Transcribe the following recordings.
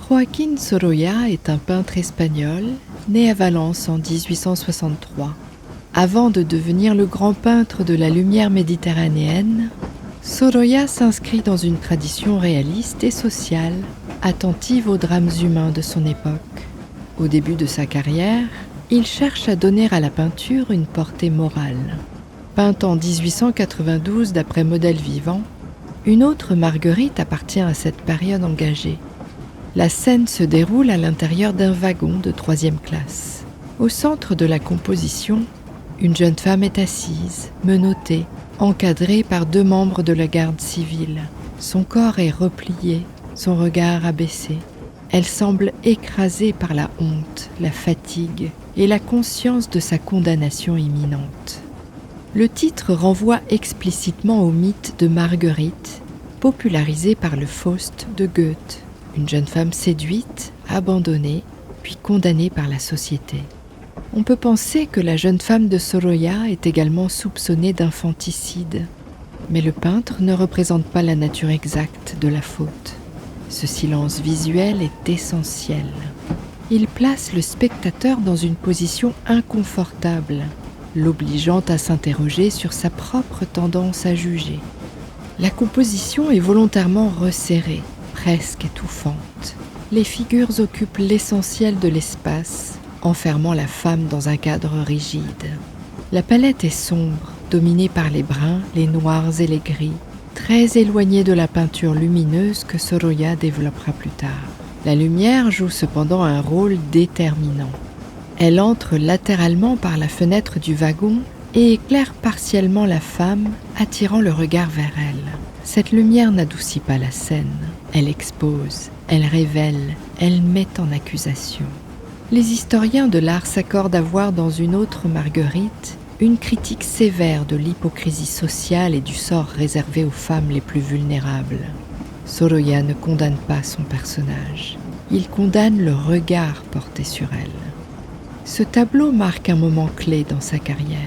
Joaquín Sorolla est un peintre espagnol, né à Valence en 1863. Avant de devenir le grand peintre de la lumière méditerranéenne, Sorolla s'inscrit dans une tradition réaliste et sociale, attentive aux drames humains de son époque. Au début de sa carrière, il cherche à donner à la peinture une portée morale. Peinte en 1892 d'après modèle vivant, une autre Marguerite appartient à cette période engagée. La scène se déroule à l'intérieur d'un wagon de 3e classe. Au centre de la composition, une jeune femme est assise, menottée, encadrée par 2 membres de la garde civile. Son corps est replié, son regard abaissé. Elle semble écrasée par la honte, la fatigue et la conscience de sa condamnation imminente. Le titre renvoie explicitement au mythe de Marguerite, popularisé par le Faust de Goethe, une jeune femme séduite, abandonnée, puis condamnée par la société. On peut penser que la jeune femme de Sorolla est également soupçonnée d'infanticide, mais le peintre ne représente pas la nature exacte de la faute. Ce silence visuel est essentiel. Il place le spectateur dans une position inconfortable, l'obligeant à s'interroger sur sa propre tendance à juger. La composition est volontairement resserrée, presque étouffante. Les figures occupent l'essentiel de l'espace, enfermant la femme dans un cadre rigide. La palette est sombre, dominée par les bruns, les noirs et les gris, très éloignée de la peinture lumineuse que Sorolla développera plus tard. La lumière joue cependant un rôle déterminant. Elle entre latéralement par la fenêtre du wagon et éclaire partiellement la femme, attirant le regard vers elle. Cette lumière n'adoucit pas la scène. Elle expose, elle révèle, elle met en accusation. Les historiens de l'art s'accordent à voir dans une autre Marguerite une critique sévère de l'hypocrisie sociale et du sort réservé aux femmes les plus vulnérables. Sorolla ne condamne pas son personnage. Il condamne le regard porté sur elle. Ce tableau marque un moment clé dans sa carrière.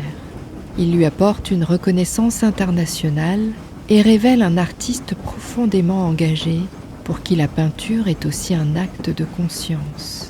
Il lui apporte une reconnaissance internationale et révèle un artiste profondément engagé pour qui la peinture est aussi un acte de conscience.